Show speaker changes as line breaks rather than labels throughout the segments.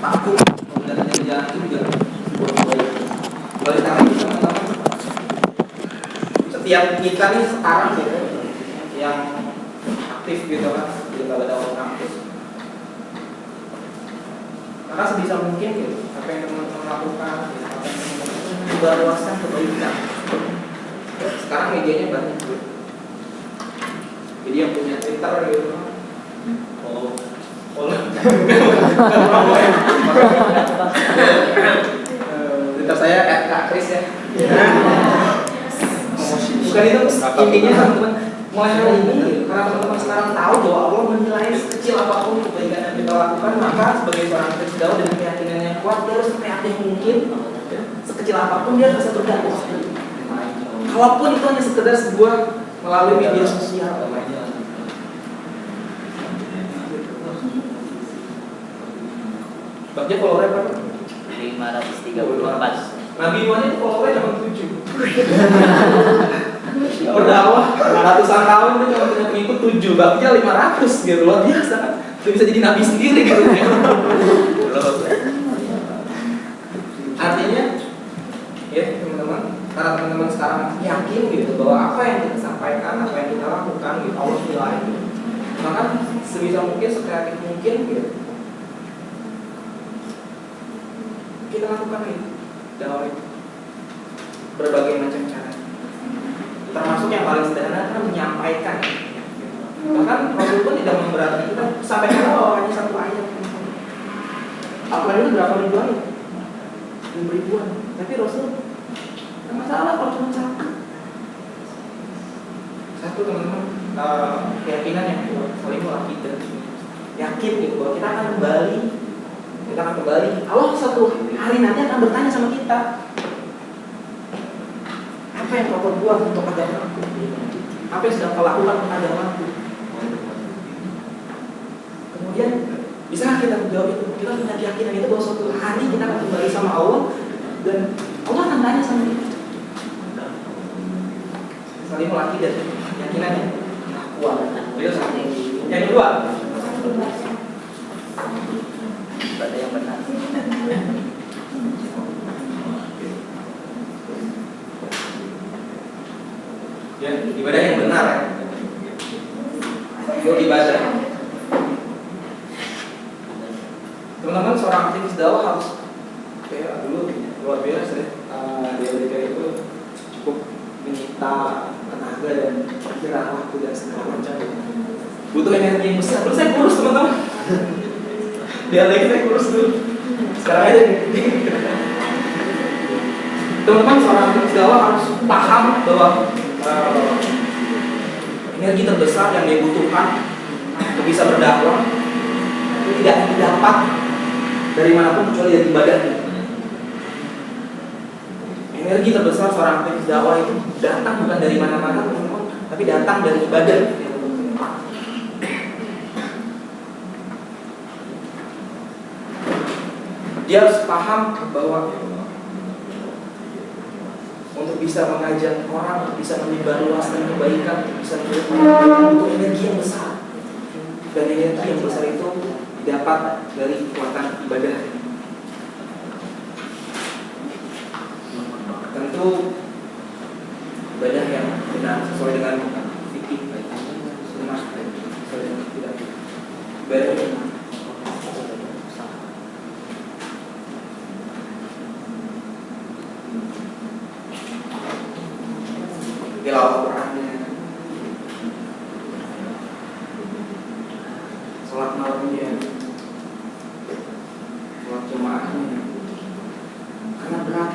takut dan jalan itu juga oleh karena itu teman-teman, setiap kita nih sekarang gitu yang aktif gitu kan, kita ada orang aktif, maka sebisa mungkin gitu apa yang teman-teman lakukan, gitu, apa yang teman-teman menyebarluaskan kebaikan. Sekarang medianya banyak gitu. Jadi yang punya Twitter gitu, Twitter saya Kak Kris ya. Bukan itu intinya teman-teman, mulai hari ini karena teman-teman sekarang tahu bahwa Allah menilai sekecil apapun kebaikan yang kita lakukan, maka sebagai seorang Kristen dengan keyakinan yang kuat, dia harus kreatif mungkin, sekecil apapun dia harus berdakwah. Kalaupun itu hanya sekedar sebuah melalui media sosial. Bagja follower berapa? 534. Nabi Muhammad itu followernya cuma 7. Berdakwah ratusan tahun dia cuma punya pengikut 7. Bagja 500 gitu, luar biasa kan? Dia bisa jadi nabi sendiri gitu. Artinya, ya teman-teman, karena teman-teman sekarang yakin gitu bahwa apa yang kita sampaikan, apa yang kita lakukan, gitu, Allah nilai. Maka sebisa mungkin, sekreatif mungkin gitu, kita lakukan itu dakwah itu berbagai macam cara, termasuk yang paling sederhana kan menyampaikan. Bahkan Rasul pun tidak memberatkan kita sampaikan hanya satu ayat. Al-Quran itu berapa ribu ayat? Ribuan. Tapi Rasul tidak masalah kalau cuma satu teman-teman, keyakinan yang saling kita yakin gitu bahwa kita akan kembali. Allah satu hari nanti akan bertanya sama kita, apa yang kau perbuat untuk agamaku? Apa yang sedang kau lakukan untuk agamaku? Kemudian bisa kita menjawab itu? Kita punya keyakinan itu bahwa suatu hari kita akan kembali sama Allah dan Allah akan tanya sama kita. Saling lagi dan keyakinannya kuat. Itu satu. Yang kedua, ibadah yang benar. Ya, ibadah yang benar ya. Itu ibadah. Teman-teman, seorang aktivis dakwah harus kayak dulu luar biasa ya. Di Amerika itu cukup menyita tenaga dan pikiran waktu dan segala macam. Butuh energi yang besar. Terus saya kurus teman-teman. Dia lagi saya kurus dulu. Sekarang aja teman-teman, seorang aktivis dakwah harus paham bahwa energi terbesar yang dia butuhkan untuk bisa berdakwah itu tidak didapat dari manapun kecuali dari ibadahnya. Energi terbesar seorang aktivis dakwah itu datang bukan dari mana-mana teman-teman, tapi datang dari ibadah. Dia harus paham bahwa untuk bisa mengajak orang, untuk bisa menyebarluaskan kebaikan, untuk bisa butuh energi yang besar. Dan energi yang besar itu didapat dari kekuatan ibadah. Tentu ibadah yang benar sesuai dengan fikih, sunnah, sesuai dengan tidak. Ibadah yang benar. Tilawah Qurannya, sholat malamnya, sholat jemaahnya. Karena berat,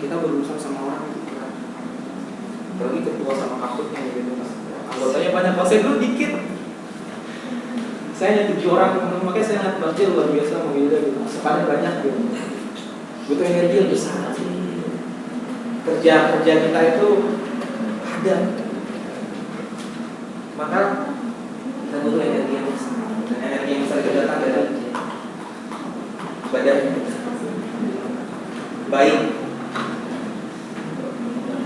kita berurusan sama orang itu berat. Apalagi ketua sama kaputnya gitu. Anggotanya banyak, kalau saya dulu dikit. Saya hanya 7 orang, makanya saya lihat masjid luar biasa menggila gitu. Sekarang banyak gitu. Butuh energi yang besar. Kerja kita itu ada, maka kita butuh energi yang besar. Dan energi yang besar itu datang dari badan baik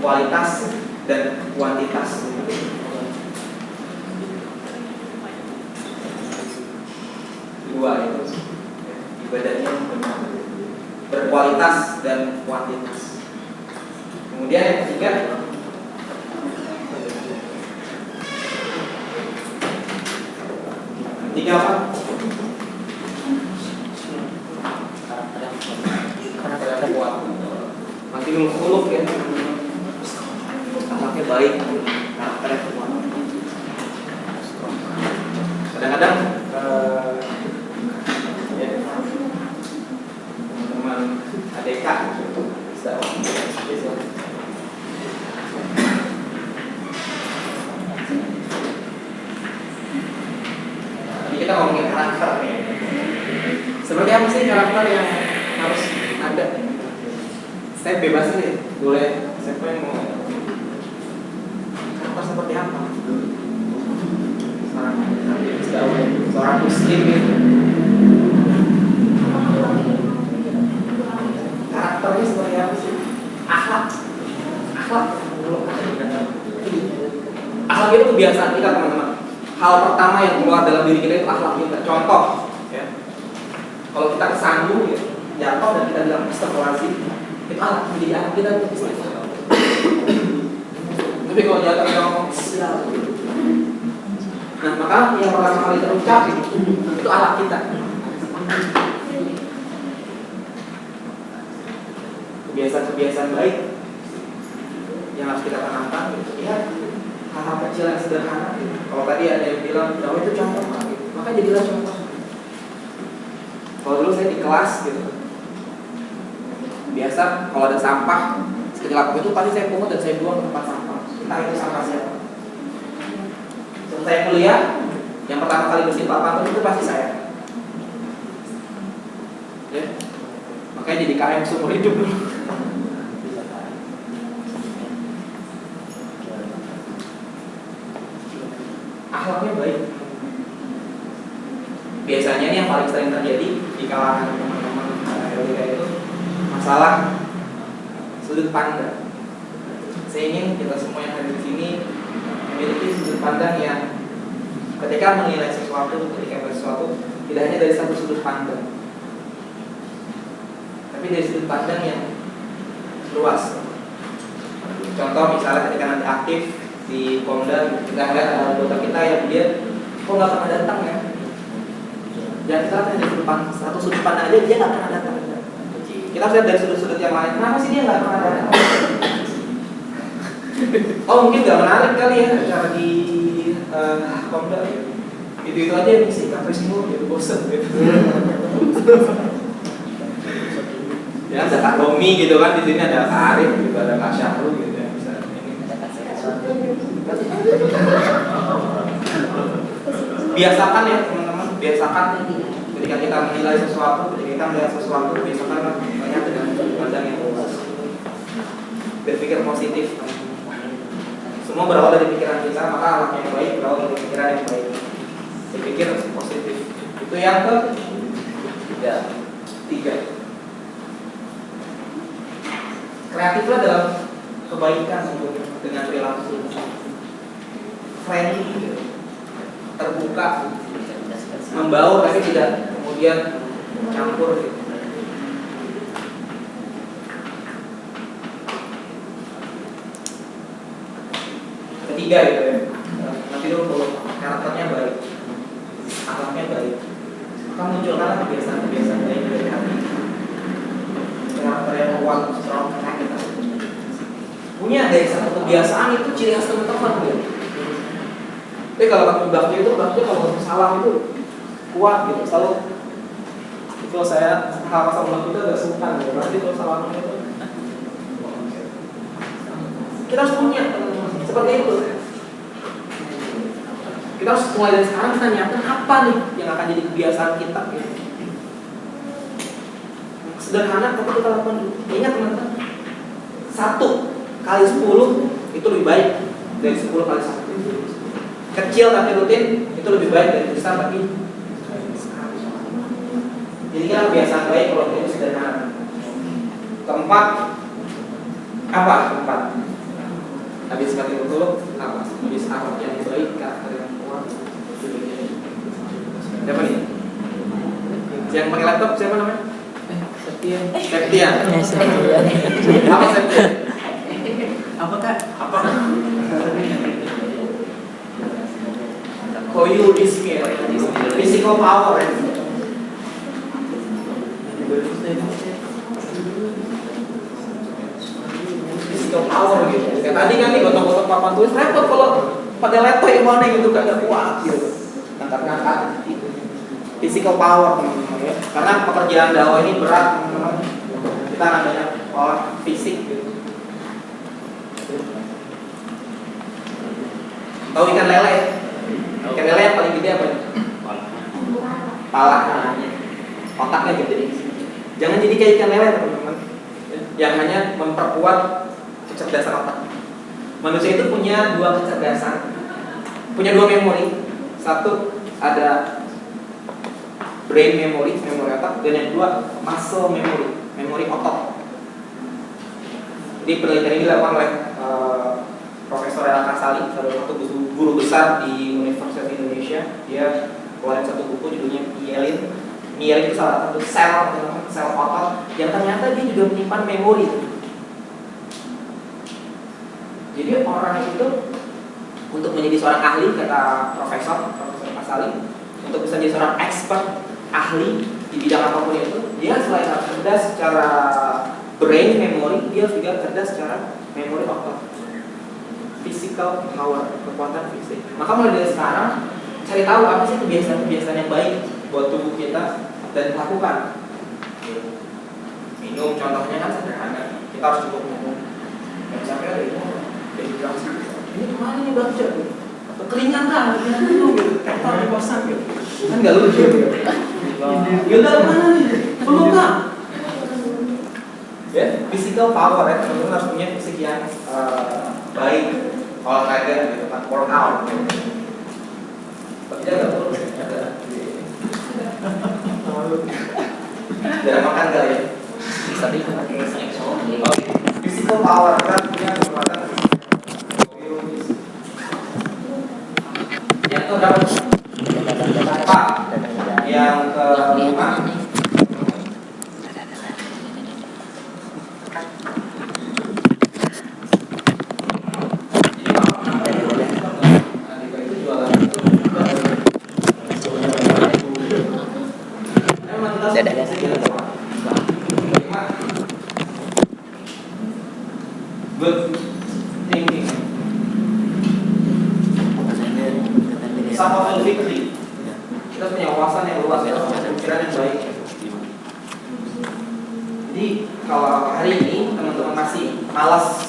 kualitas dan kuantitas. Dua itu ibadahnya kualitas dan kuantitas. Kemudian yang ketiga, apa? Karakter kuat. Nanti muluk-muluk ya. Anaknya baik, karakternya kuat. Kadang-kadang ya, teman ADK bisa kita ngomongin karakter nih. Seperti apa sih karakter yang harus ada? Saya bebas nih, boleh siapa yang mau. Karakter seperti apa? Seorang muslim gitu. Karakternya seperti apa sih? Akhlak itu kebiasaan kita, teman-teman. Hal pertama yang keluar dalam diri kita itu akhlak kita. Contoh, ya. Kalau kita kesandung, ya, jatuh dan kita bilang astagfirullahaladzim, itu akhlak menjadi anak kita itu istighfar. Tapi kalau jatuh kita ngomong sial. Nah, maka yang pertama kali terucap itu akhlak kita. Kebiasaan-kebiasaan baik yang harus kita tanamkan, gitu. Ya, hal-hal kecil yang sederhana gitu. Kalau tadi ada yang bilang bahwa itu contoh gitu, maka jadilah contoh. Kalau dulu saya di kelas gitu, biasa kalau ada sampah sekecil apapun itu pasti saya pungut dan saya buang ke tempat sampah. Entah itu sampah siapa. Selesai kuliah, yang pertama kali bersihin papan itu pasti saya. Ya, makanya jadi KM seumur hidup dulu. Akhlaknya baik. Biasanya ini yang paling sering terjadi di kalangan teman-teman LDK itu masalah sudut pandang. Saya ingin kita semua yang hadir di sini memiliki sudut pandang yang ketika menilai sesuatu, tidak hanya dari satu sudut pandang, tapi dari sudut pandang yang luas. Contoh misalnya ketika nanti aktif di Komda, kita lihat ada anggota kita yang dia kok nggak pernah datang ya. Jangan kita lihat dari satu sudut pandang aja dia nggak pernah datang. Kita harus lihat dari sudut-sudut yang lain. Kenapa sih dia nggak pernah datang? Oh mungkin nggak menarik kali ya cara di Komda. Itu aja yang isi kaprismu gitu, bosan gitu. Ya ada Kak Romi gitu kan, di sini ada Kak Arif gitu, ada Kak Syahrul gitu ya. Biasakan ya teman-teman, biasakan ketika kita menilai sesuatu, ketika kita melihat sesuatu, biasakan banyak dengan pandang yang luas. Berpikir positif. Semua berawal dari pikiran kita, maka alat yang baik berawal dari pikiran yang baik. Berpikir positif. Itu yang ketiga. Kreatiflah dalam kebaikan dengan perilaku friendly, terbuka, membaur tapi tidak kemudian campur gitu. Ketiga gitu ya, nanti dulu karakternya baik, akhlaknya baik, maka munculkan kebiasaan-kebiasaan baik dari hati. Karakter yang kuat, strong, kita punya dari satu kebiasaan itu ciri khas teman-teman gitu. Tapi kalau bakti itu kalau salah itu kuat gitu, selalu. Kalau saya hal sama bakti itu agak sungkan gitu. Berarti kalau salah itu kita harus punya seperti itu. Kita harus mulai dari sekarang kita nyiapkan apa nih yang akan jadi kebiasaan kita gitu. Sederhana tapi kita lakukan dulu. Ingat teman-teman, 1 kali 10 itu lebih baik dari 10 kali 1. Kecil tapi rutin itu lebih baik dari besar tapi sekali. Jadi kan kebiasaan baik kalau itu sederhana. Keempat, apa? Keempat, habis kali betul apa? Habis akhlak yang baik, karakter yang kuat. Siapa nih? Yang pakai laptop siapa namanya? Septian.
Septian.
Apa Septian?
Apa Kak?
Apa? Koyu di scale, physical power. Physical power gitu. Kayak tadi kan nih gotong-gotong papan tulis repot kalau pada laptop yang mana gitu kan nggak kuat gitu. Ngangkat-ngangkat. Physical power teman-teman ya. Karena pekerjaan dakwah ini berat teman-teman. Kita namanya power fisik gitu. Tahu ikan lele? Ikan lele yang paling gede apa? Pala. Otaknya gede. Jangan jadi kayak ikan lele teman-teman. Yang hanya memperkuat kecerdasan otak. Manusia itu punya dua kecerdasan, punya dua memori. Satu ada brain memory, memori otak, dan yang kedua muscle memory, memori otot. Jadi penelitian ini dilakukan oleh Profesor Ella Kasali, salah satu guru besar di Universitas Indonesia. Dia keluarin satu buku judulnya Myelin. Myelin itu salah satu sel otot yang ternyata dia juga menyimpan memori. Jadi orang itu untuk menjadi seorang ahli, kata Profesor Kasali, untuk bisa jadi seorang expert ahli di bidang apapun itu, dia selain harus cerdas secara brain memory, dia juga cerdas secara memori otot, physical power, kekuatan fisik. Maka mulai dari sekarang cari tahu apa sih kebiasaan-kebiasaan yang baik buat tubuh kita dan lakukan. Minum contohnya kan sederhana, kita harus cukup minum. Yang sampai ada itu dehidrasi. Ini kemana nih baca tuh? Keringan kan, minum gitu, kata di kosan gitu. Kan nggak lucu gitu. Yaudah mana nih? Perlu nggak? Ya, physical power ya, teman-teman harus punya fisik yang baik, olahraga gitu kan, workout. Tapi dia nggak perlu ada. Jarang makan kali ya.
Tapi pakai sexual.
Physical power kan punya kekuatan biologis. Yang keberapa? Pak. Yang kelima. Good thinking. Sama fikri. Kita punya wawasan yang luas ya, pikiran yang baik. Jadi kalau hari ini teman-teman masih malas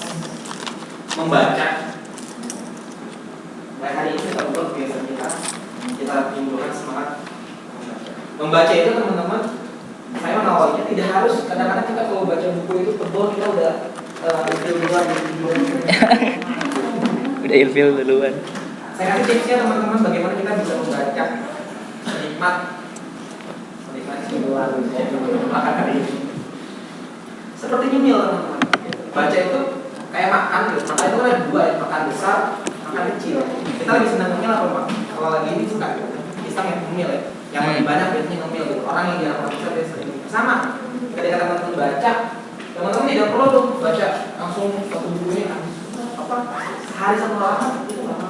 membaca, nah hari ini kita buat kebiasaan kita timbulkan semangat membaca itu teman-teman. Saya mengawalnya tidak harus, kadang-kadang kita kalau baca buku itu tebal kita udah
Udah ilfil duluan.
Saya kasih tipsnya teman-teman bagaimana kita bisa membaca menikmati makan hari ini. Seperti nyemil teman-teman. Baca itu kayak makan gitu. Makan itu ada dua ya, makan besar, makan kecil. Kita lebih senang nyemil apa Pak? Kalau lagi ini suka pisang yang nyemil ya. Yang lebih banyak biasanya nyemil gitu. Orang yang jarang bisa biasanya sama. Ketika teman-teman baca, teman-teman tidak perlu tuh baca langsung satu bukunya apa sehari satu halaman itu nggak apa.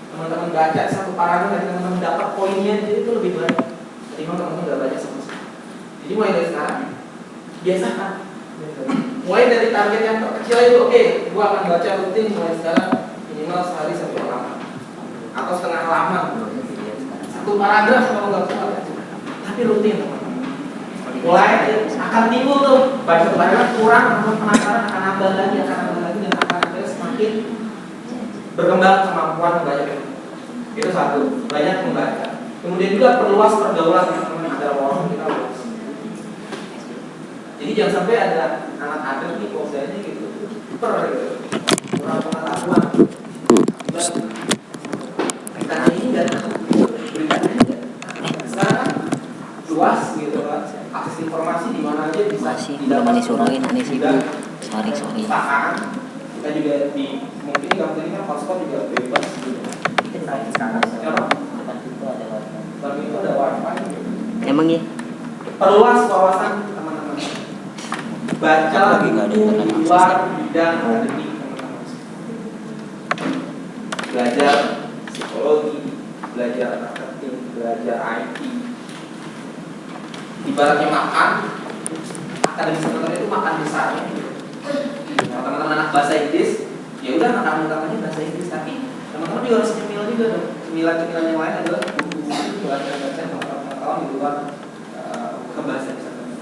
Teman-teman baca satu paragraf dan teman-teman dapat poinnya itu lebih banyak ketimbang teman-teman nggak baca sama sekali. Jadi mulai dari sekarang biasakan. Mulai dari target yang terkecil itu oke, gua akan baca rutin mulai sekarang minimal sehari satu halaman atau setengah halaman. Satu paragraf kalau nggak kuat, tapi rutin teman-teman. Mulai akan timbul tuh baca paragraf kurang, penasaran akan nambah lagi dan akan semakin berkembang kemampuan membaca itu. Itu satu, banyak membaca. Kemudian juga perluas pergaulan teman-teman ada orang kita luas. Jadi jangan sampai ada anak-anak nih posenya gitu, kurang pengetahuan. Beritanya ini nggak ada, beritanya nggak. Sekarang luas gitu kan, akses informasi di mana aja bisa.
Belum disuruhin ini sih Bu. Sorry.
Kita juga di mungkin kampus ini kan hotspot juga bebas gitu. Kita sekarang apa? Depan itu ada wifi.
Emang ya?
Perluas wawasan teman-teman. Baca buku di luar bidang akademik teman-teman. Belajar psikologi, belajar marketing, belajar IT. Ibaratnya makan, akademik sebenarnya itu makan besarnya. Kalau teman-teman anak bahasa Inggris, ya udah makan utamanya bahasa Inggris, tapi teman-teman juga harus cemil juga dong. Cemilan-cemilan yang lain adalah buku-buku, baca-baca, pengetahuan di luar bahasa misalnya.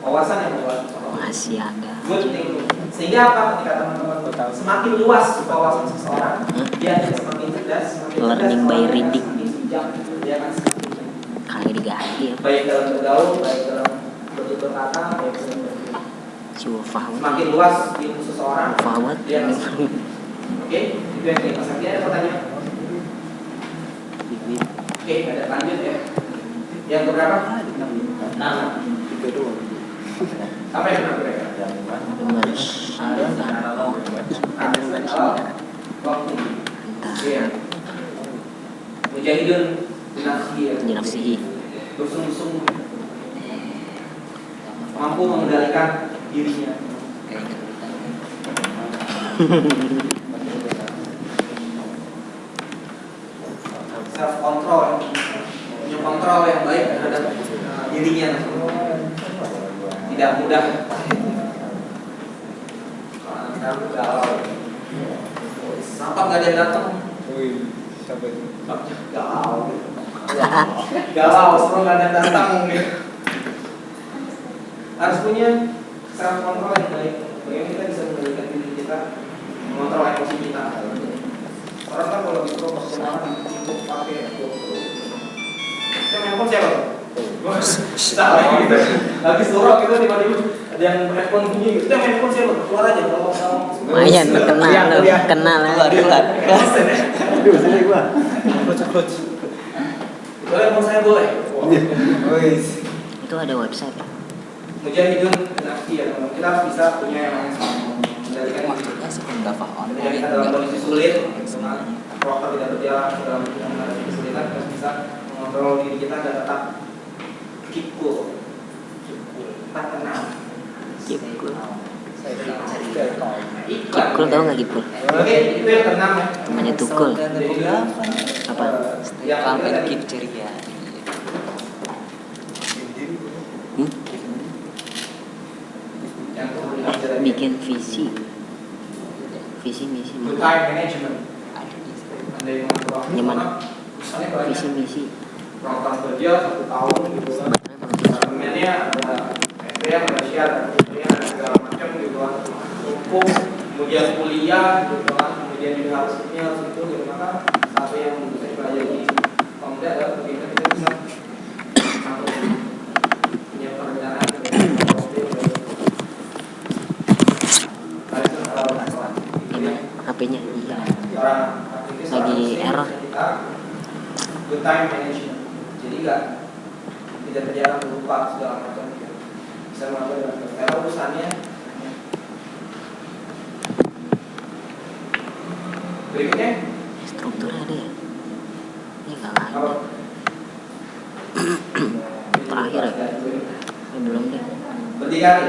Wawasan yang luas.
Masih ada.
Good thing. Sehingga apa? Ketika teman-teman semakin luas wawasan seseorang, dia akan semakin cerdas, semakin
Learning by reading.
semakin bijak, dia akan semakin bijak.
Kali diganti ya.
Baik dalam bergaul, baik dalam bertutur kata, baik dalam
Si Fahwat.
semakin luas ilmu seseorang,
Fahwat.
dia akan oke, itu yang kita pasang. Ada pertanyaan? Oke, ada lanjut ya. Yang keberapa? 6. Apa yang benar mereka? Waktu. Iya. Mujahidun
Dinafsihi.
bersungguh-sungguh mampu mengendalikan dirinya. Self control, punya kontrol yang baik terhadap dirinya. Tidak mudah. Kalau galau, nampak nggak ada yang datang. Galau, semua nggak ada yang datang. Harus punya self control yang baik. Bagaimana kita bisa mengendalikan diri kita, mengontrol emosi kita. Orang kan kalau gitu persoalan itu pakai yang handphone siapa? Salah gitu. Lagi suruh kita tiba-tiba ada yang handphone bunyi. Itu yang handphone siapa? Keluar aja kalau mau.
Lumayan kenal lo, kenal lah.
Aduh, sini gua. Coach.
Itu handphone saya boleh.
Itu ada website.
Mujahidun nafsi ya teman. Kita harus bisa punya yang mengendalikan
Maksudnya sependapat orang.
ketika kita dalam kondisi sulit, proker tidak berjalan dalam menghadapi kesulitan, kita bisa mengontrol diri kita dan tetap keep cool, tetap tenang.
Keep cool.
Iklan.
Cool tau nggak Kipul?
Oke, itu yang keenam ya.
Namanya tukul. Apa?
Yang ketiga tadi.
ceria.
Yang kemudian adalah
Bikin visi misi.
good time management. Anda yang mengatur waktu,
Nyaman.
maka misalnya banyak
Visi misi.
program kerja 1 tahun gitu kan. Temennya ada SPM, ada syarat, ada kuliah, ada segala macam gitu kan. Hukum, kemudian kuliah gitu kan, kemudian juga harus ini harus itu gitu. Maka satu yang bisa dipelajari pemuda adalah bagaimana kita bisa satu punya perencanaan
HP-nya iya.
lagi
Lagi error.
Good time management. Jadi tidak terjadi lupa segala macam. Bisa melakukan dengan baik. Karena urusannya berikutnya
Strukturnya ada ya? Ini nggak ada.
apa?
Terakhir ya? Ini belum deh.
Berdikari.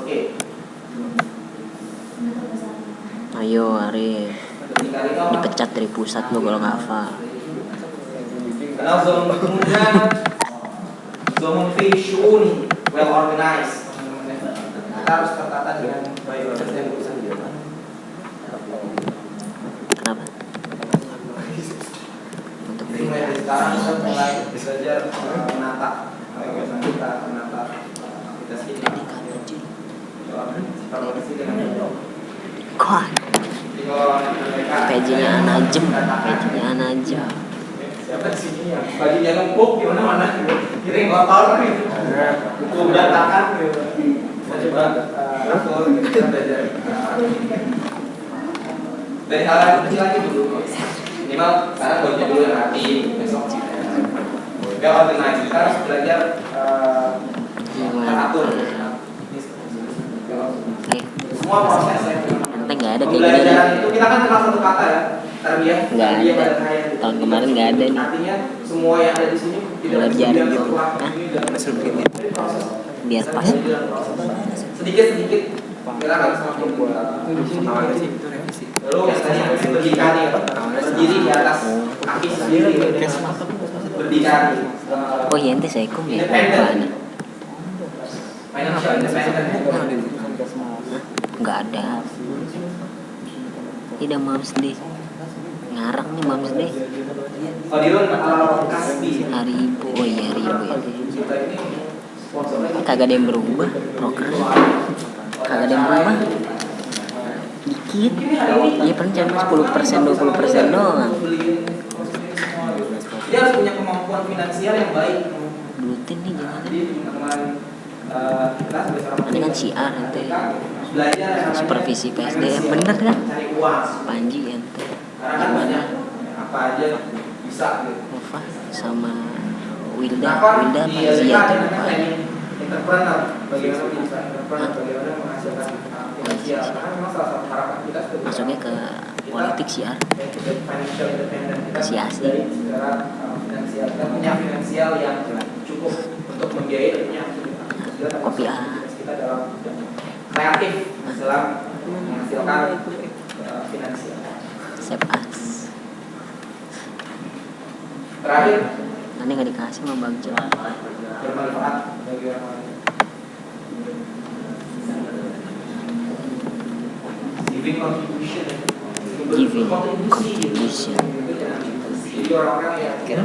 Oke.
Ayo Arif.
Berdikari itu apa?
Dipecat dari pusat lo kalau nggak hafal.
Karena zone muda, zone vision, well organized. Kita harus tertata dengan baik dan urusan di depan.
Kenapa? Untuk
Jadi mulai dari sekarang kita mulai belajar menata, kita menata aplikasi ini. Aplikasi dengan
Kok
jadi kalau mereka
PJ-nya Anajem, PJ-nya Anajem.
siapa di sini ya? Bajunya numpuk di mana-mana, kirim kotor gitu. Buku berantakan gitu. Kita coba rangkul kita belajar. Dari hal yang kecil lagi dulu. Minimal sekarang bajunya dulu yang rapi, besok gak organize. Kita harus belajar teratur. Semua proses ya.
Nanti nggak ada kayak gini.
Pembelajaran itu kita kan kenal satu kata ya, tarbiyah.
Nggak
Tarbiyah
ada.
pada kaya.
Tahun kemarin nggak ada nih.
Artinya semua yang ada di sini tidak
Belajar
kemudian
gitu.
setelah
Hah?
ini dan proses.
Biar pas.
Sedikit kita akan semakin
Awalnya sih itu revisi.
lalu yang tadi berdikari berdiri di atas kaki sendiri, berdikari
Oh iya ente sekom ya?
independen,
Apaan?
financial independent.
Nggak ada. Tidak Mams deh. Ngarang nih Mams deh.
Qadirun Al-Kasbi.
Hari Ibu. Oh iya hari Ibu ya.
Kita ini sponsornya
Kagak ada yang berubah. Proker. Kagak ada yang berubah. Dikit. Iya paling cuma 10%, 20% doang.
Dia harus punya kemampuan finansial yang baik.
Gluten nih jangan.
Jadi teman-teman kita sebagai seorang
Ini kan siar ente.
belajar yang namanya
Supervisi PSDM bener kan?
cari uang.
Panji ente.
Karena kan banyak apa aja bisa gitu.
Nova sama Wilda.
Kenapa
Wilda
di
apa Zia tuh
namanya
lupa.
training entrepreneur, bagaimana bisa entrepreneur, bagaimana menghasilkan finansial. Karena memang salah satu harapan kita sebagai
Masuknya ke politik siar.
financial independent kita
Ke siasi.
dari segala finansial. Kita punya finansial yang cukup untuk membiayai dan punya
Kopi A.
kita dalam kreatif dalam menghasilkan finansial.
Save as.
Terakhir,
Nanti nggak dikasih sama Bang Jo.
bermanfaat bagi orang lain. Giving contribution.
Giving
Kontribusi.
contribution.
Jadi orang-orang yang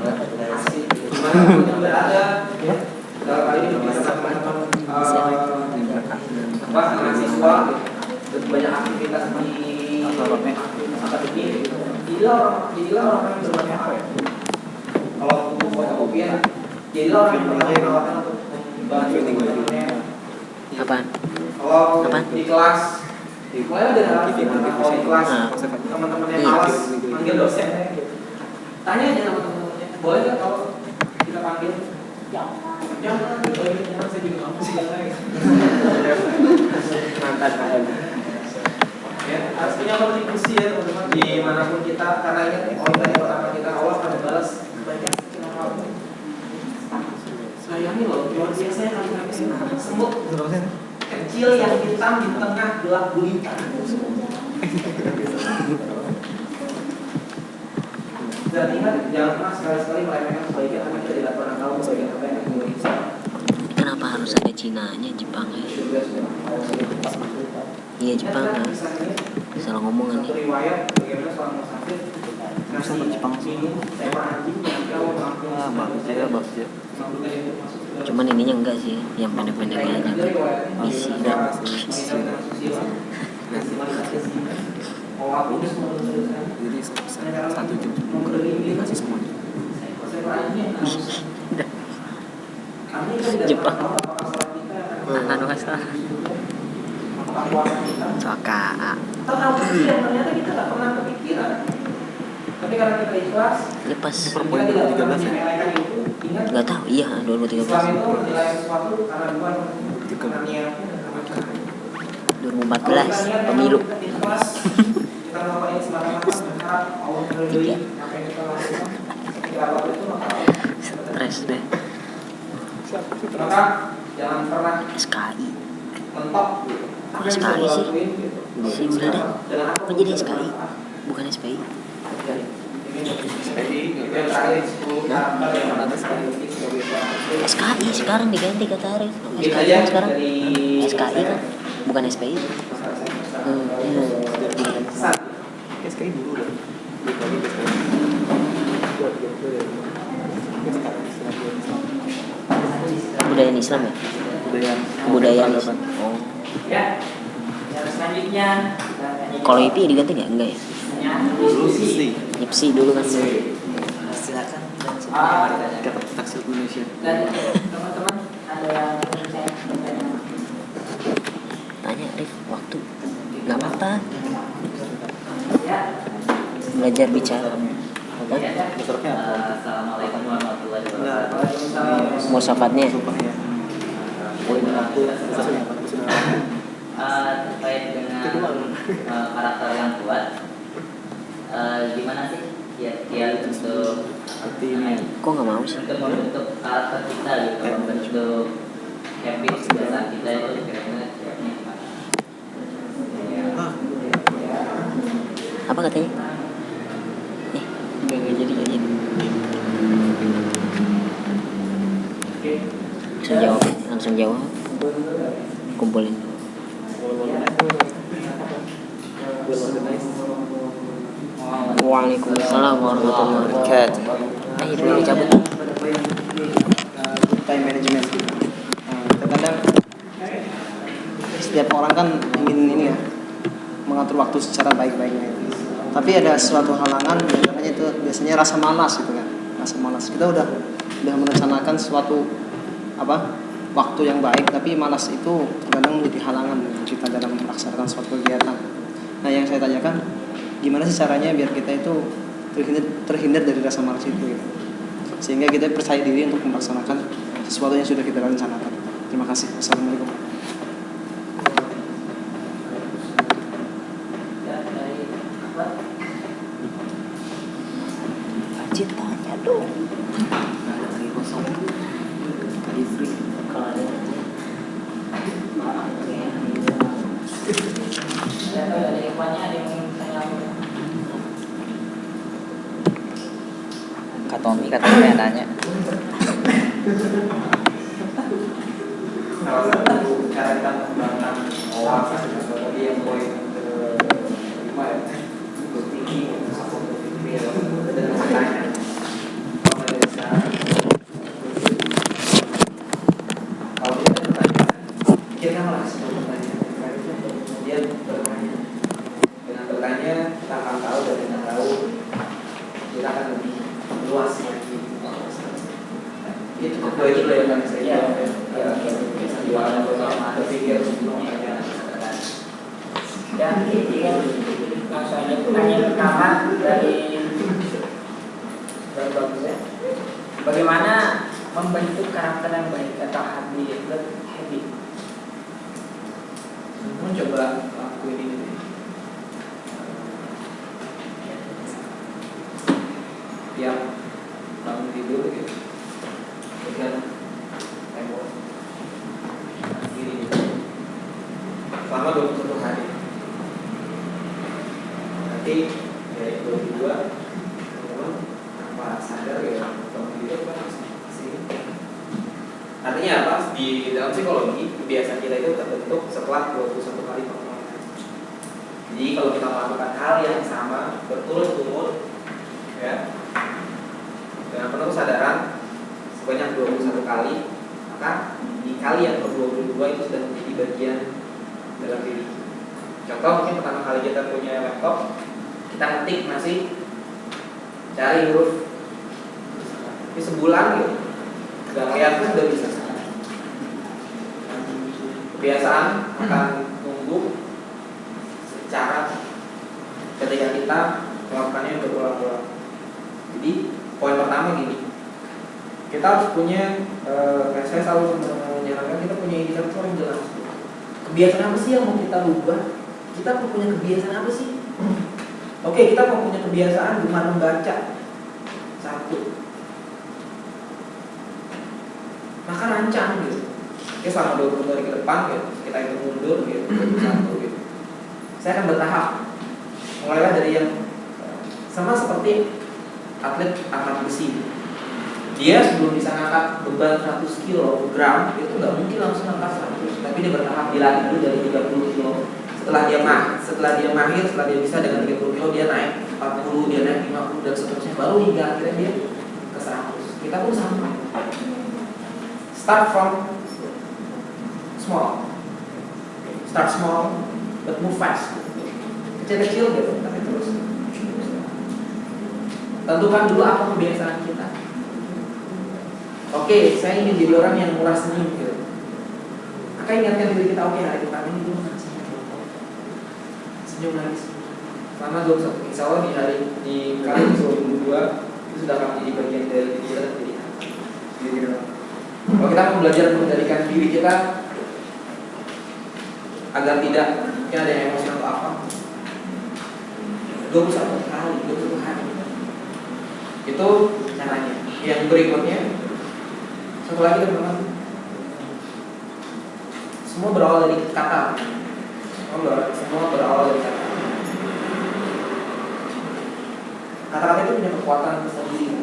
asik dimanapun yang berada, ya, dalam hal ini bersama teman-teman mahasiswa dan banyak aktivitas di akademik. Jadilah orang yang bermanfaat. Kalau buku fotokopian, jadilah orang yang bermanfaat untuk membantu teman-temannya.
Apaan?
Kalau
Apa?
di kelas, mulai dari hal kalau di kelas
Ah.
teman-teman yang
Iya.
malas manggil dosennya, gitu. Tanya aja sama teman-temannya, boleh nggak kalau kita panggil? Jangan, jangan, saya juga mampu sih.
Mantan KM.
Ya, harus punya kontribusi ya teman-teman dimanapun kita, karena ingat poin tadi pertama kita Allah akan membalas banyak sekecil apapun. Sayangnya loh, luar biasa ya kami semut kecil yang hitam di tengah gelap gulita. Dan ingat, jangan pernah sekali-sekali meremehkan kebaikan karena kita tidak pernah tahu kebaikan apa yang akan kita.
Kenapa harus ada Cinanya, Jepangnya? Iya Jepang kan? Salah ngomongan nih.
Riwayat bagaimana seorang musafir ngasih
Jepang
minum seekor anjing yang kau mampu
bagus ya.
mampukan itu masuk ke dalam.
Cuman ininya enggak sih, yang pendek-pendek aja. Isi dan
Jadi 1 jam sebelum dikasih semuanya.
Jepang. Anu masalah. Soka.
Tahu apa sih yang ternyata kita nggak pernah kepikiran. Tapi karena kita ikhlas,
Lepas.
kita tidak pernah menyelesaikan itu. Ingat,
Nggak tahu, iya
Islam
2013.
itu menilai sesuatu karena dua karena niat dan karena cara.
2014 pemilu.
Ikhlas, kita melakukan ini semata-mata berharap Allah meridhoi apa yang kita lakukan. Ketika apapun itu maka
Stres deh.
maka jangan pernah
SKI.
mentok.
Kok SKI sih? Si udah deh. Kok jadi SKI? Bukan SPI. SKI sekarang diganti ke tarif. SKI kan sekarang SKI kan bukan SPI.
SKI dulu udah. Lagi ke
Kebudayaan Islam ya? Kebudayaan Islam. Oh.
Ya, yang selanjutnya
Kalau IP diganti nggak? Enggak ya?
Sih.
IPSI dulu kan.
Silakan. Kata taksi Indonesia.
dan teman-teman ada yang ingin saya bertanya.
Tanya Rif, waktu. Nggak apa-apa.
Ya,
Belajar bicara.
Besarnya
Assalamualaikum warahmatullahi wabarakatuh.
Musafatnya.
Poin aku besarnya apa?
Terkait dengan karakter yang kuat, gimana sih kiat
Seperti ini.
Kok nggak mau sih?
untuk membentuk karakter kita gitu, membentuk habit kebiasaan kita itu kira-kira gimana?
Apa katanya? Gak jadi. Langsung jawab. Kumpulin. Waalaikumsalam warahmatullahi wabarakatuh. Ayo dulu cabut.
Time management. Terkadang setiap orang kan ingin ini ya, mengatur waktu secara baik-baiknya. Tapi ada suatu halangan, namanya itu biasanya rasa malas gitu kan. Rasa malas. Kita udah merencanakan suatu waktu yang baik, tapi malas itu terkadang menjadi halangan kita dalam melaksanakan suatu kegiatan. Nah, yang saya tanyakan, gimana sih caranya biar kita itu terhindar dari rasa malas itu gitu. Sehingga kita percaya diri untuk melaksanakan sesuatu yang sudah kita rencanakan. Terima kasih. Wassalamualaikum.
Acit tanya dong.
Lagi kosong. Tadi free.
Kalau ada
Dari ikhwannya ada yang ingin tanya apa?
Kak Tommy katanya nanya.
Salah satu cara kita mengembangkan olah tadi yang poin kelima ya, untuk tinggi, untuk tinggi dan makanya kalau kita bertanya, pikirkanlah sebuah pertanyaan, kemudian bertanya. Dengan bertanya kita akan tahu, dan dengan tahu kita akan lebih luas lagi. Itu kedua itu yang akan saya berpikir sebelum menanya.
Dan ini kan maksudnya pertanyaan pertama dari bagus ya. Bagaimana membentuk karakter yang baik atau habit?
Semua coba lakuin ini. Yang bangun tidur gitu, pegang tembok kiri selama 21 hari. Nanti dari 22 teman tanpa sadar ya bangun tidur kan sini. Artinya apa? Di dalam psikologi kebiasaan kita itu terbentuk setelah 21 kali pengulangan. Jadi kalau kita melakukan hal yang sama berturut-turut ya dengan penuh kesadaran sebanyak 21 kali, maka dikali yang ke-22 itu sudah menjadi bagian dalam diri. Contoh, mungkin pertama kali kita punya laptop, kita ngetik masih cari huruf, tapi sebulan gitu gak ngeliat kan udah bisa. Kebiasaan akan tumbuh secara ketika kita melakukannya berulang-ulang. Jadi poin pertama gini, kita harus punya, saya selalu menyarankan kita punya indikator yang jelas. Kebiasaan apa sih yang mau kita rubah? Kita mau punya kebiasaan apa sih? Oke, kita mau punya kebiasaan gemar membaca. 1. Maka rancang gitu. Oke, selama 20 hari ke depan gitu, kita hitung mundur gitu, 21 gitu. Saya akan bertahap. Mulailah dari yang sama seperti atlet angkat besi. Dia sebelum bisa ngangkat beban 100 kg itu nggak mungkin langsung angkat 100, tapi dia bertahap, dilatih dulu dari 30 kg. Setelah dia mahir, setelah dia bisa dengan 30 kg, dia naik 40, dia naik 50 dan seterusnya, baru hingga akhirnya dia ke 100. Kita pun sama. Start from small. Start small but move fast. Kecil-kecil gitu, tapi terus. Tentukan dulu apa kebiasaan kita. Oke, saya ingin jadi orang yang murah senyum gitu. Maka ingatkan diri kita, oke, hari depan ini dulu senyum lagi. Selama 21, insya Allah di kali 22 itu sudah akan menjadi bagian dari diri kita dan diri kita. Kalau kita mau belajar mengendalikan diri kita agar tidak mungkin ada yang emosi atau apa, 21 kali, 21 hari. Itu caranya. Yang berikutnya, satu lagi teman-teman, semua berawal dari kata. Semua berawal dari kata. Kata-kata itu punya kekuatan tersendiri.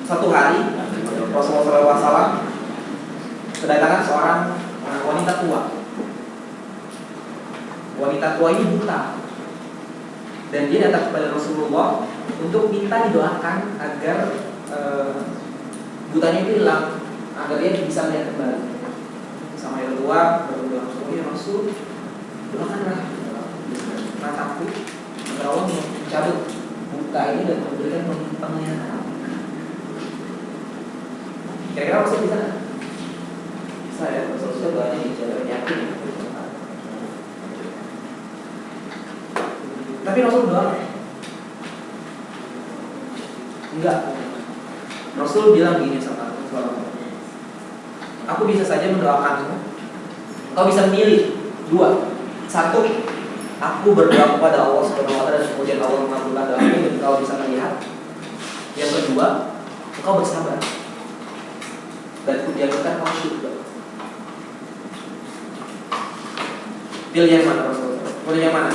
Suatu hari Rasulullah SAW kedatangan seorang wanita tua. Wanita tua ini buta, dan dia datang kepada Rasulullah untuk minta didoakan agar butanya itu hilang, agar dia bisa melihat kembali. Sama yang tua berdoa, ya Rasul, doakanlah mataku agar Allah mencabut buta ini dan memberikan penglihatan. Kira-kira Rasul bisa nggak? Bisa ya, Rasul sudah doanya di jalan yakin. Tapi Rasul doa enggak. Rasul bilang gini sama Rasulullah, aku bisa saja mendoakanmu. Kau bisa memilih dua. Satu, aku berdoa kepada Allah Subhanahu wa taala dan kemudian Allah mengabulkan doamu dan kau bisa melihat. Yang kedua, engkau bersabar dan kudiamkan kau syurga. Pilih yang mana Rasulullah? Pilih yang mana?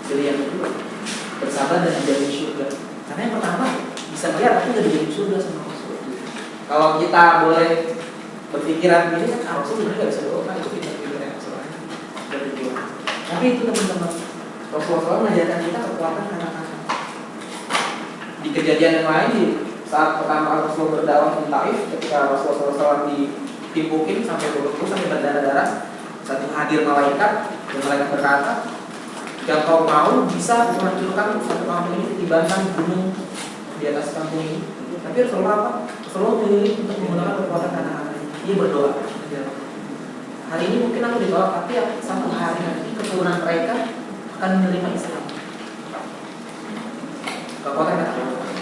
Pilih yang kedua, bersabar dan menjadi surga. Karena yang pertama bisa melihat aku udah jadi surga sama Rasul. Kalau kita boleh berpikiran begini kan Rasul sebenarnya nggak bisa doa, itu pikiran yang masalahnya dari dua. Tapi itu teman-teman, Rasulullah SAW mengajarkan kita kekuatan kata-kata. Di kejadian yang lain, di saat pertama Rasul berdakwah di Taif, ketika Rasulullah SAW ditimpukin sampai berluka sampai berdarah-darah, satu hadir malaikat dan malaikat berkata, jika kau mau bisa menghancurkan satu kampung ini, dibanding gunung di atas kampung ini. Tapi Rasulullah apa? Rasulullah memilih untuk menggunakan kekuatan kata-kata. Dia berdoa. Hari ini mungkin aku ditolak, tapi satu hari nanti keturunan mereka akan menerima Islam. Kekuatan kata-kata.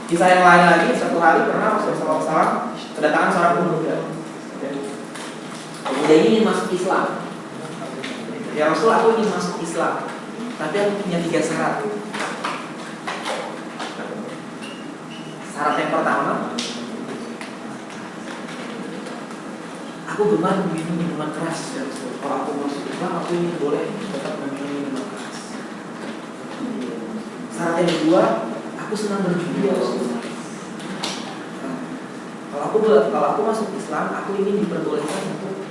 Kisah yang lain lagi, satu hari pernah Rasulullah SAW kedatangan seorang pemuda. Pemuda ini ingin masuk Islam. Ya Rasul, aku ingin masuk Islam, tapi aku punya 3 syarat. Syarat yang pertama, aku gemar minum minuman keras. Ya Rasul, kalau aku masuk Islam, aku ingin boleh tetap meminum minuman keras. Syarat yang kedua, aku senang berjudi ya Rasul. Kalau aku masuk Islam, aku ingin diperbolehkan untuk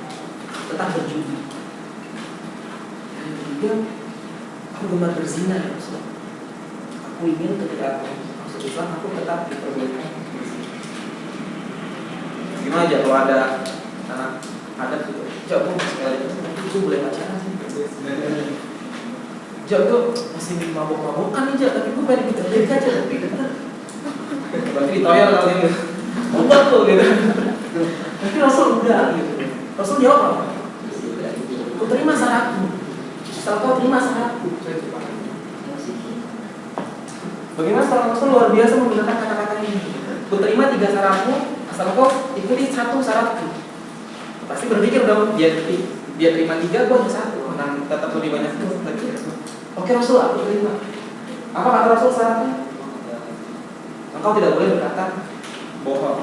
tetap berjudi. Yang ketiga, aku gemar berzina ya Rasul. Aku ingin ketika aku masuk Islam, aku tetap diperbolehkan berzina. Gimana aja kalau ada anak adat gitu, Jok, aku sekali itu boleh pacaran sih. Jok tuh masih mabok-mabokan nih Jok, tapi gue pengen diterlik aja, tapi bener. Berarti ditoyol kali gitu. Obat tuh gitu. Tapi Rasul udah gitu. Rasul jawab apa? Ku terima syaratmu. Asal kau terima syaratku. Bagaimana seorang Rasul luar biasa menggunakan kata-kata ini. Ku terima 3 syaratmu, asal kau ikuti 1 syaratku. Pasti berpikir dong, dia terima 3, gua hanya 1. Nah, tetap lebih banyak lagi. Oke Rasul, aku terima. Apa kata Rasul syaratnya? Engkau tidak boleh berkata bohong,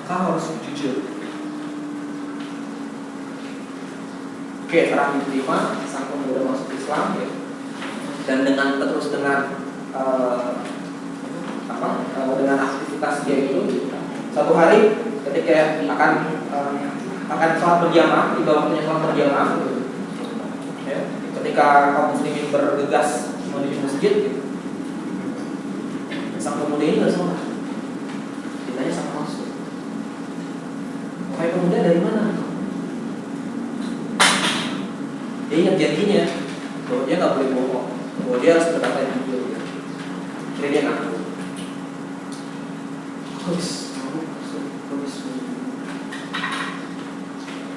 kau harus jujur. Oke, syarat diterima, sang pemuda masuk Islam ya. Dan dengan dengan aktivitas dia itu, satu hari ketika akan sholat berjamaah, tiba waktunya sholat berjamaah, ya, ketika kaum muslimin bergegas menuju masjid, gitu, sang pemuda ini nggak sholat. Ditanya sama Rasul, wahai pemuda dari mana? Dia ingat janjinya bahwa dia nggak boleh bohong, bahwa dia harus berkata yang jujur. Jadi dia ngaku.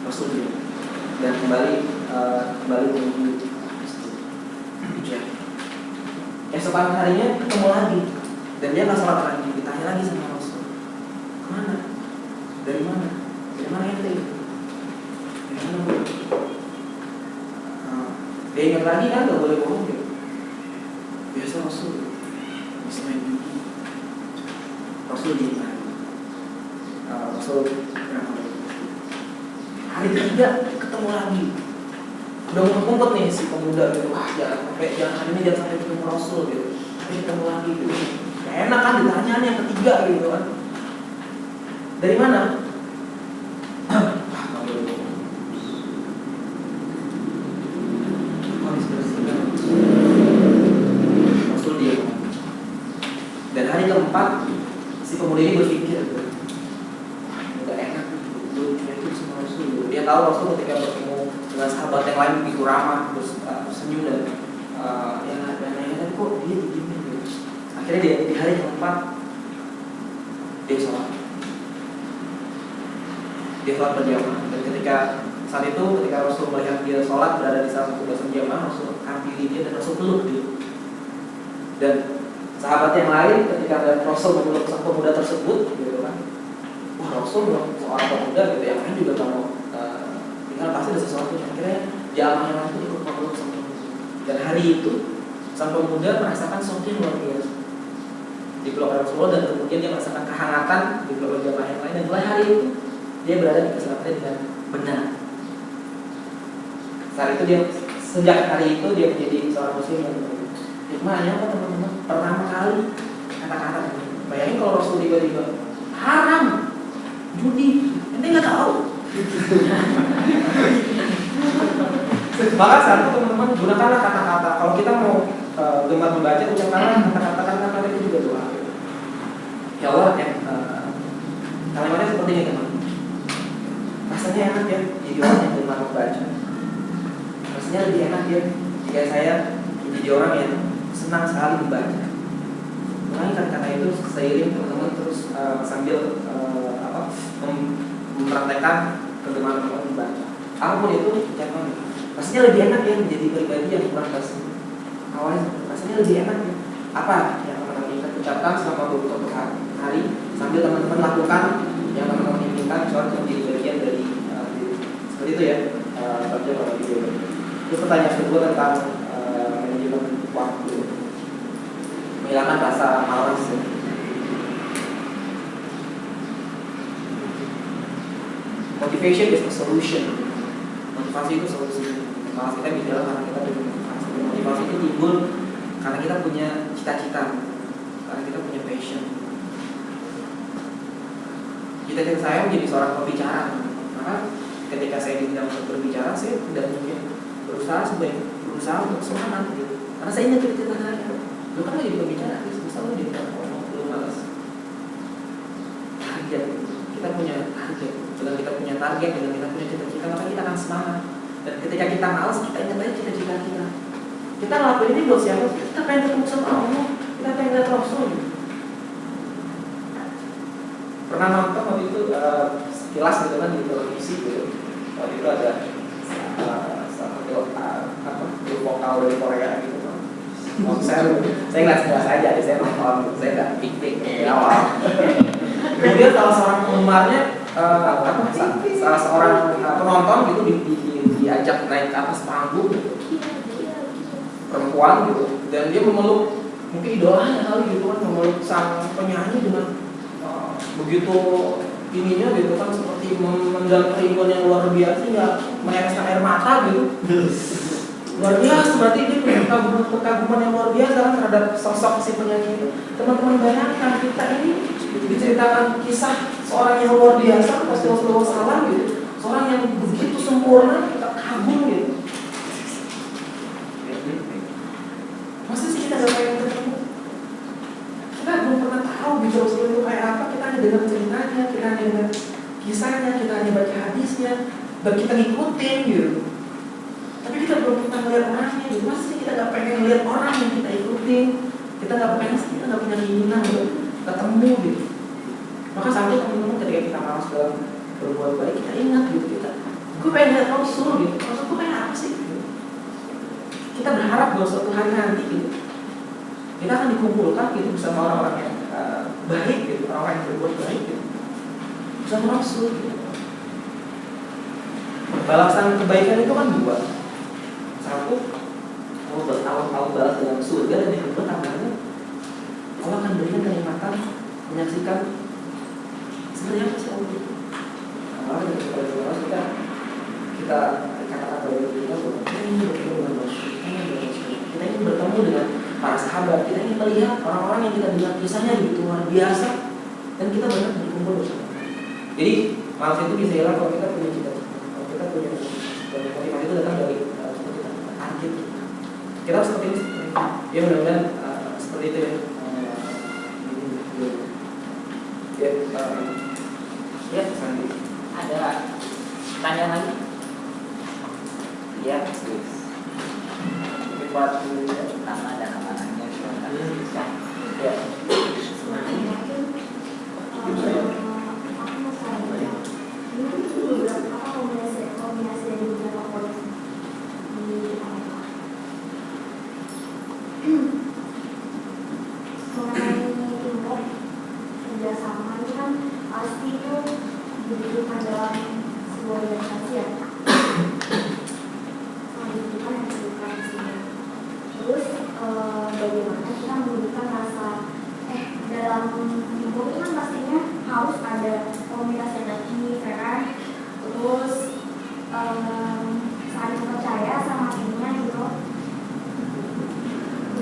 Rasul dan kembali menuju hujan. Esokan harinya ketemu lagi dan dia nggak sholat lagi. Ditanya lagi sama Rasul, kemana? Dari mana? Dari mana ente? Dari mana bu? Dia ingat lagi kan nggak boleh bohong gitu. Biasa Rasul bisa main judi. Rasul di Rasul hari ketiga ketemu lagi, udah ngumpet nih si pemuda gitu, wah jangan hari ini jangan sampai ketemu Rasul gitu, tapi ketemu lagi gitu, gak enak kan ditanyaan yang ketiga gitu kan, dari mana? Rasul dia. Dan hari keempat si pemuda ini berpikir, nggak enak itu sama Rasul. Dia tahu Rasul ketika bertemu dengan sahabat yang lain begitu ramah, terus senyum dan dan kok dia begini gitu. Akhirnya dia di hari keempat dia sholat. Dia sholat berjamaah. Dan ketika saat itu ketika Rasul melihat dia sholat berada di salah satu barisan jamaah, Rasul hampiri dia dan Rasul peluk dia. Dan sahabat yang lain ketika Rasul memeluk sang pemuda tersebut gitu kan, wah Rasul seorang pemuda gitu, yang lain juga mau tinggal pasti ada sesuatu. Akhirnya jamaah yang lain itu ikut memeluk sang pemuda. Dan hari itu sang pemuda merasakan sesuatu yang luar biasa di peluk Rasulullah, dan kemudian dia merasakan kehangatan di peluk jamaah yang lain, dan mulai hari itu dia berada di keselamatan dengan benar. Saat itu dia, sejak hari itu dia menjadi seorang muslim yang benar. Hikmahnya apa teman-teman? Pertama kali kata-kata ini. Bayangin kalau Rasul tiba-tiba haram, judi, ente nggak tahu. Maka saat itu teman-teman gunakanlah kata-kata. Kalau kita mau gemar membaca, ucapkanlah kata-kata itu juga doa. Ya Allah, kalimatnya seperti ini teman. Rasanya enak ya jadi orang yang gemar membaca. Rasanya lebih enak ya jika saya jadi orang yang senang sekali membaca. Mulai kata-kata itu seiring teman-teman terus sambil mempraktekkan kegemaran teman membaca. Apapun itu, jangan. Rasanya lebih enak ya menjadi pribadi yang kurang kasih. Awalnya rasanya lebih enak ya. Apa yang teman-teman inginkan ucapkan selama 21 hari sambil teman-teman lakukan yang teman-teman inginkan, soalnya menjadi bagian dari seperti itu ya. Baca video. Terus pertanyaan kedua tentang manajemen waktu, menghilangkan rasa malas ya. Motivation is a solution. Motivasi itu solusi. Malas kita bicara karena kita punya motivasi. Motivasi itu timbul karena kita punya cita-cita, karena kita punya passion. Cita-cita saya menjadi seorang pembicara. Maka ketika saya diminta untuk berbicara, saya tidak mungkin berusaha untuk semangat gitu. Karena saya ingat cita-cita saya. Lu kan lagi berbicara, bisa lu jadi ngomong, lu malas. Target. Kita punya target. Dengan kita punya target, dengan kita punya cita-cita, maka kita akan semangat. Dan ketika kita malas, kita ingat aja cita-cita kita. Kita ngelakuin ini buat siapa? Kita pengen ketemu sama Allah. Kita pengen lihat Rasul. Pernah nonton waktu itu sekilas gitu kan di televisi gitu. Waktu itu ada grup vokal dari Korea gitu kan. Saya nggak sekilas aja, saya nonton, saya nggak piknik di awal. Kemudian salah seorang penggemarnya, salah seorang penonton gitu diajak naik ke atas panggung gitu. Perempuan gitu, dan dia memeluk mungkin idolanya kali gitu kan, memeluk sang penyanyi dengan begitu ininya gitu kan, seperti memendam kerinduan yang luar biasa, nggak meneteskan air mata gitu. Luar biasa, berarti dia punya kekaguman yang luar biasa kan terhadap sosok si penyanyi itu. Teman-teman bayangkan, kita ini diceritakan kisah seorang yang luar biasa, pasti Rasulullah SAW gitu, seorang yang begitu sempurna, kita kagum gitu. Masa sih kita gak pengen ketemu? Kita belum pernah tahu gitu Rasulullah itu kayak apa. Kita hanya dengar ceritanya, kita hanya dengar kisahnya, kita hanya baca hadisnya, dan kita ngikutin gitu. Tapi kita belum pernah melihat orangnya gitu. Masa sih kita gak pengen melihat orang yang kita ikutin? Kita gak punya keinginan untuk ketemu gitu. Maka satu teman-teman ketika kita malas dalam berbuat baik, kita ingat gitu, gue pengen lihat Rasul gitu. Rasul gue pengen apa sih? Kita berharap bahwa suatu hari nanti gitu, kita akan dikumpulkan gitu bersama orang-orang yang baik gitu, orang-orang yang berbuat baik gitu, bersama Rasul gitu. Balasan kebaikan itu kan dua. Satu, Allah balas dengan surga, dan yang kedua tambahannya Allah akan berikan kenikmatan menyaksikan sebenarnya apa sih Allah. Malah ketika kita katakan pada diri kita bahwa kita ingin bertemu dengan Rasul, kita ingin bertemu dengan para sahabat, kita ingin melihat orang-orang yang kita dengar kisahnya begitu luar biasa, dan kita banyak berkumpul bersama. Jadi maaf itu bisa hilang kalau kita punya cita-cita, kalau kita punya motivasi itu datang dari target. Kita harus seperti ini. Ya mudah-mudahan seperti itu ya. Ya,
Ada tanya lagi? Ya. Buat
Nama dan amanahnya
ya.
Kerjasama itu kan pasti itu dibutuhkan dalam sebuah organisasi ya. Dibutuhkan yang dibutuhkan di sini. Terus bagaimana kita menunjukkan rasa dalam hidup itu kan pastinya harus ada komunitas energi, kan? Terus saling percaya sama timnya gitu.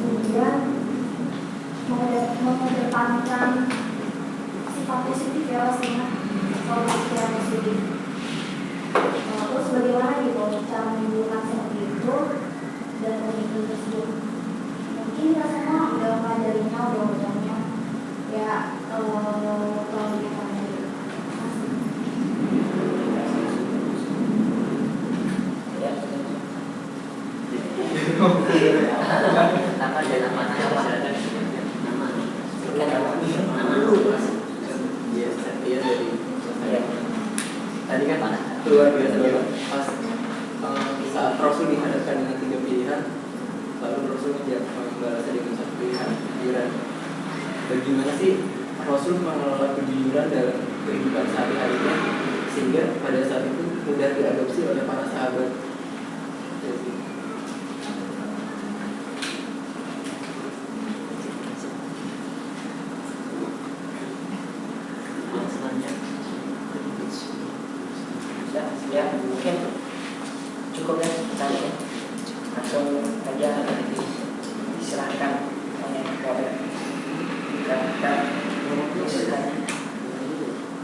Kemudian mengedepankan sifat positif ya pastinya, selalu pikiran positif. Terus bagaimana gitu cara menunjukkan seperti itu dan komitmen tersebut? Mungkin kita semua udah pelajarinya, udah bacanya ya kalau kita
nama dan amanahnya nama dulu.
Iya dari tadi kan
Mana?
luar biasa banget pas saat Rasul dihadapkan dengan 3 pilihan, lalu Rasul membalasnya dengan 1 pilihan, kejujuran. Bagaimana sih Rasul mengelola kejujuran dalam kehidupan sehari-harinya sehingga pada saat itu mudah diadopsi oleh para sahabat. Jadi,
Ya, mungkin cukup ya tadi ya. Langsung aja disilahkan tanya kepada kita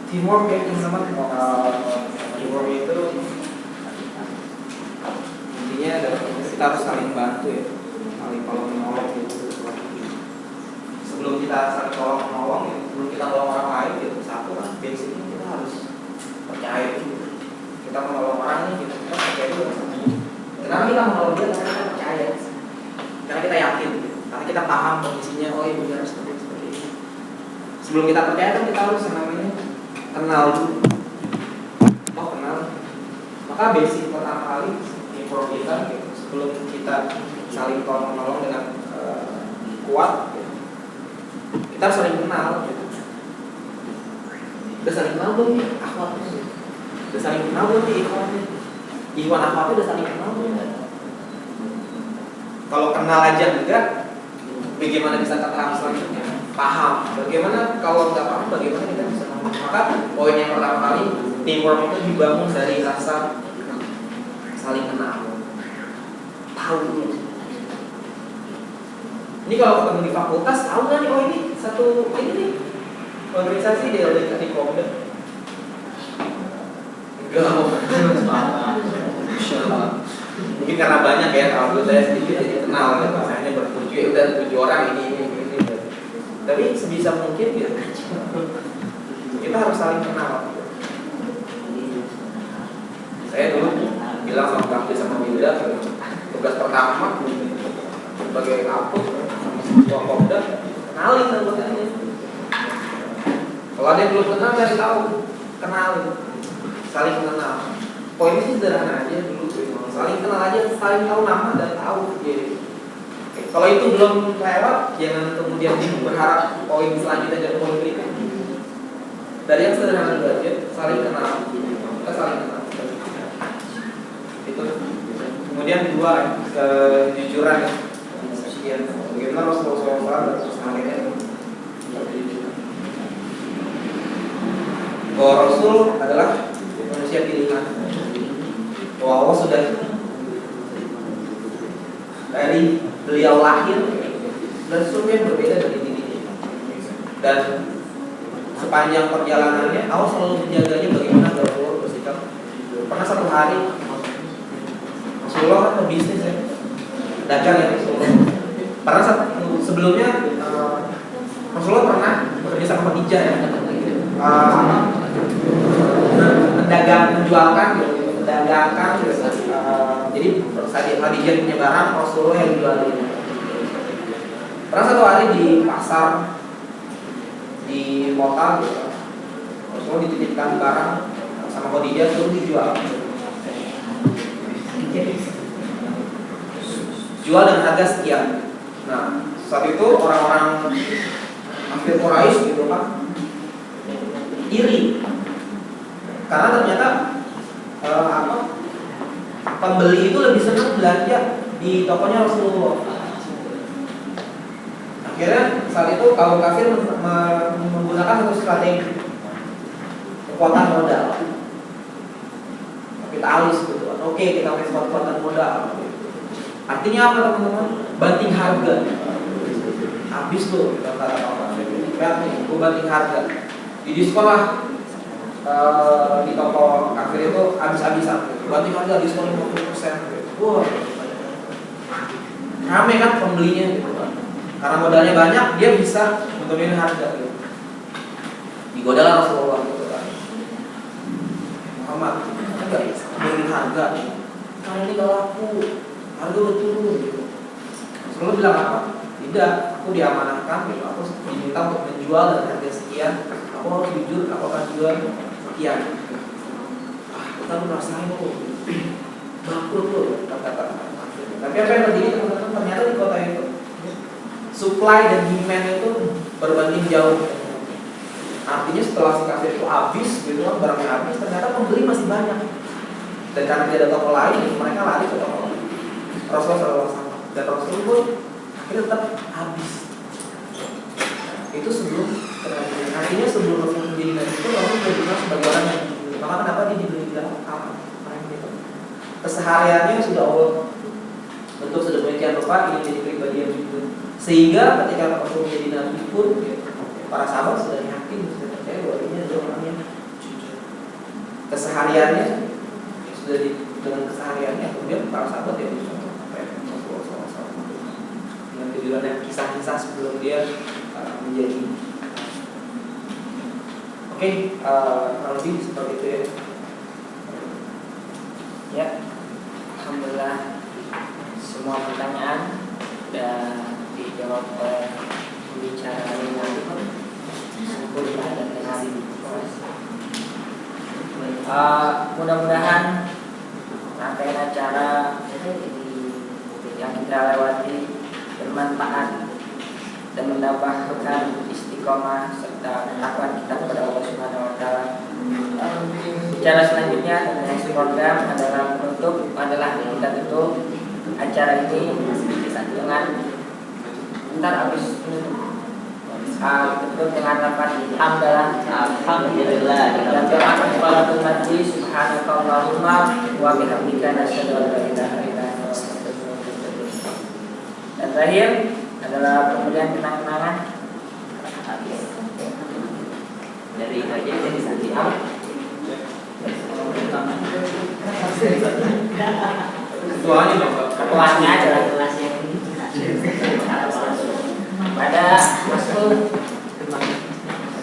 teamwork ya teman-teman. Teamwork itu intinya adalah kita harus saling bantu ya, saling tolong menolong gitu. Sebelum kita saling tolong menolong ya, sebelum kita nolong orang lain gitu, satu kan basicnya kita harus percaya gitu. Kita menolong orang nih, kita percaya dulu sama dia. Kenapa kita menolong dia? Karena kita percaya, karena kita yakin, karena kita paham kondisinya. Oh iya benar seperti ini. Sebelum kita percaya kan kita harus namanya kenal dulu. Oh kenal. Maka basic pertama kali teamwork kita gitu, sebelum kita saling tolong menolong dengan kuat, gitu, kita harus saling kenal. Gitu. Udah saling kenal belum nih akhwatnya? Udah saling kenal belum nih ikhwannya? Ikhwan akhwatnya udah saling kenal belum? Kalau kenal aja enggak, bagaimana bisa ke tahap selanjutnya? Paham. Bagaimana kalau nggak paham, bagaimana kita bisa ngomong? Maka poin yang pertama kali teamwork itu dibangun dari rasa saling kenal, tahu. Ini kalau ketemu di fakultas, tahu nggak nih? Oh ini satu ini nih organisasi di Komda. Enggak mau. Mungkin karena banyak ya, kalau saya sedikit jadi kenal gitu. Saya bertujuh ya udah 7 orang ini. Tapi sebisa mungkin gitu. Kita harus saling kenal. Saya dulu bilang sama Kak sama Wilda, tugas pertama sebagai kapus ketua Komda, kenalin anggotanya. Kalau ada yang belum kenal, cari tahu, kenalin, saling kenal. Poinnya sih sederhana aja dulu, saling kenal aja, saling tahu nama dan tahu. Jadi, kalau itu belum lewat, jangan kemudian berharap poin selanjutnya dan poin berikutnya. Dari yang sederhana dulu aja, saling kenal, kita saling kenal. Itu. Kemudian kedua, kejujuran. Bagaimana Rasulullah SAW bersahabatnya berjujuran. bahwa Rasul adalah manusia pilihan. Bahwa Allah sudah dari beliau lahir dan sesuatu yang berbeda dari dirinya. Dan sepanjang perjalanannya Allah selalu menjaganya bagaimana Rasul bersikap. Pernah satu hari Rasulullah kan pebisnis ya, dagang ya Rasulullah. Pernah sebelumnya Rasulullah pernah bekerja sama Khadijah ya, menjualkan, mendagangkan. Jadi Khadijah punya barang, Rasulullah yang jualin. Pernah satu hari di pasar di kota, Rasulullah dititipkan barang sama Khadijah suruh dijual. Jual dengan harga sekian. Nah, saat itu orang-orang hampir Quraisy gitu kan iri karena ternyata pembeli itu lebih senang belanja di tokonya Rasulullah. Akhirnya saat itu kaum kafir menggunakan satu strategi kekuatan modal, kapitalis gitu. Oke, kita pakai kekuatan modal. Artinya apa teman-teman? Banting harga. Habis tuh kata-kata lihat nih, gue banting harga. Di diskon lah di toko kafir itu habis-habisan. Banting harga diskon 50%. Wah, rame kan pembelinya gitu kan. Karena modalnya banyak, dia bisa menurunkan harga. Gitu. Digodalah Rasulullah gitu kan. Muhammad, enggak turunin harga. Karena ini gak laku, harga udah turun gitu. Rasulullah bilang apa? Tidak, aku diamanahkan gitu. Aku diminta untuk menjual dengan harga sekian. Aku harus jujur, aku akan jual sekian. Kita merasain tuh bangkrut tuh kata-kata. Tapi apa yang terjadi teman-teman? Ternyata di kota itu supply dan demand itu berbanding jauh. Artinya setelah si kafir itu habis, gitu kan, barangnya habis, ternyata pembeli masih banyak. Dan karena tidak ada toko lain, mereka lari ke toko lain. Rasulullah SAW dan Rasul pun akhirnya tetap habis. Itu sebelum kenabian. Artinya sebelum Rasul menjadi nabi itu Rasul sudah dikenal sebagai orang yang dibeli. Maka kenapa dia dibeli di dalam kamar? Kesehariannya sudah Allah bentuk sedemikian rupa ini menjadi pribadi yang jujur. Sehingga ketika Rasul menjadi nabi pun para sahabat sudah yakin, sudah percaya bahwa ini adalah orang yang jujur. Kesehariannya sudah dengan kesehariannya, kemudian para sahabat yang Rasulullah SAW dengan kejujuran dan kisah-kisah sebelum dia menjadi. Oke, kalau lebih seperti itu ya.
Ya, alhamdulillah semua pertanyaan sudah dijawab oleh pembicara yang sempurna dan dengan mudah-mudahan rangkaian acara yang kita lewati bermanfaat dan mendapatkan istiqomah serta takwa kita kepada Allah Subhanahu Wa Taala. Bicara selanjutnya dengan program adalah penutup adalah kita tutup acara ini dengan habis tutup dengan lafaz alhamdulillah dan doa kafaratul majlis subhanakallahumma wa bihamdika nasyhadu an la ilaha illa anta astaghfiruka wa atubu ilaik. Dan terakhir adalah pemberian kenang-kenangan dari aja dari Santi
Ketuanya Bapak.
ketuanya adalah kelasnya pada masuk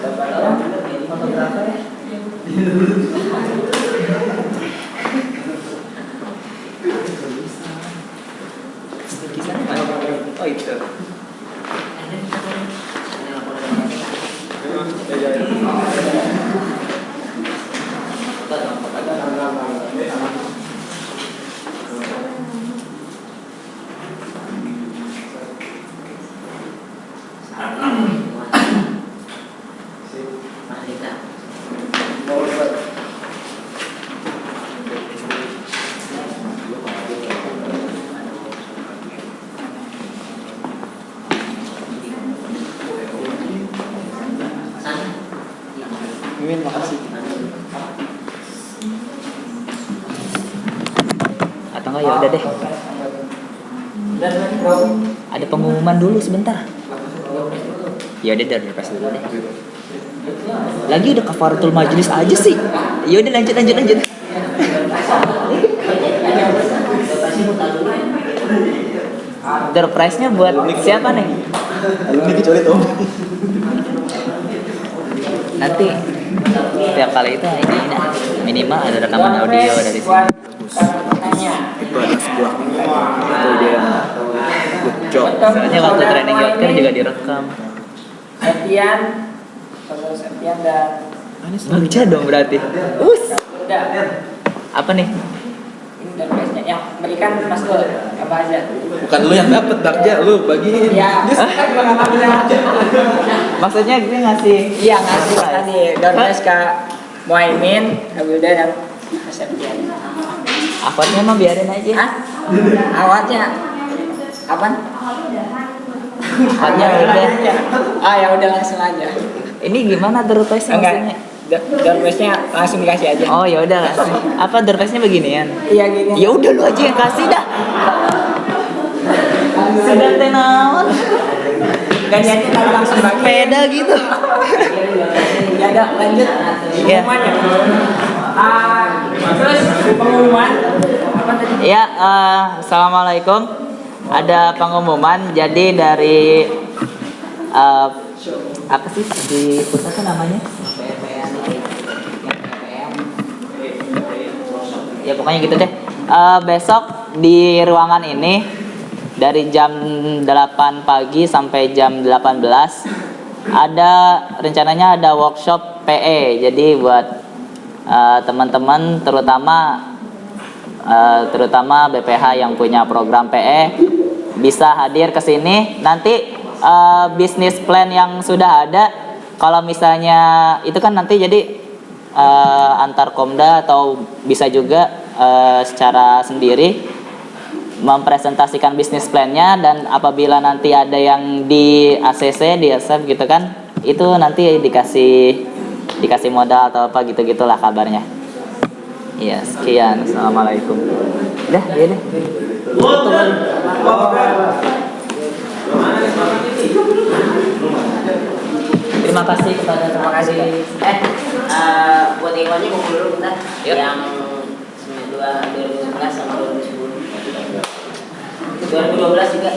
ada pada ini fotografer ya.
Oh itu. Mimin, makasih.
Oh ya udah deh.
Dan bro,
Ada pengumuman dulu sebentar. Ya udah dari pas dulu deh. Lagi udah kafaratul majelis aja sih. Ya udah lanjut. Door prize-nya buat siapa nih?
Alumni kecuali tuh.
Nanti setiap kali itu ini dah. Minimal ada rekaman audio dari sini.
Itu ada sebuah itu dia good job.
Soalnya waktu training Yoker juga direkam.
Septian, terus Septian dan
Baca dong berarti.
udah.
Apa nih?
Ini dan biasanya yang berikan Mas Gol apa aja?
Bukan lu yang dapet Bagja, lu bagiin.
Ya, kita juga nggak ngambil aja.
Maksudnya gue ngasih.
Iya ngasih tadi Dormes ke Muaimin, Abilda dan Septian.
Awatnya mah biarin aja.
Hah? Awatnya apaan?
Awatnya udah.
Ah ya udah langsung aja.
Ini gimana door prize-nya maksudnya?
Dormesnya langsung dikasih aja.
Oh ya udah kasih. Apa door prize-nya beginian?
Iya gini.
Ya udah lu aja yang kasih dah. Sudah tenawan.
Gantiannya tadi langsung bagi.
Beda gitu.
Ya udah lanjut.
Iya.
Pengumumannya. Terus pengumuman apa tadi?
Ya, assalamualaikum. Ada pengumuman. Jadi dari apa sih di pusat tuh namanya? Ya pokoknya gitu deh. Besok di ruangan ini dari jam 8 pagi sampai jam 18 rencananya ada workshop PE. Jadi buat teman-teman terutama BPH yang punya program PE bisa hadir ke sini. Nanti bisnis plan yang sudah ada, kalau misalnya itu kan nanti jadi antar Komda atau bisa juga secara sendiri mempresentasikan bisnis plan-nya, dan apabila nanti ada yang di ACC, di SF gitu kan, itu nanti dikasih modal atau apa gitu-gitulah kabarnya. Iya, sekian. Assalamualaikum. Udah, iya deh. Terima kasih kepada
Terima kasih.
Buat ikonnya mau dulu bentar.
Yuk.
Yang 2011 sama 2010. 2012 juga.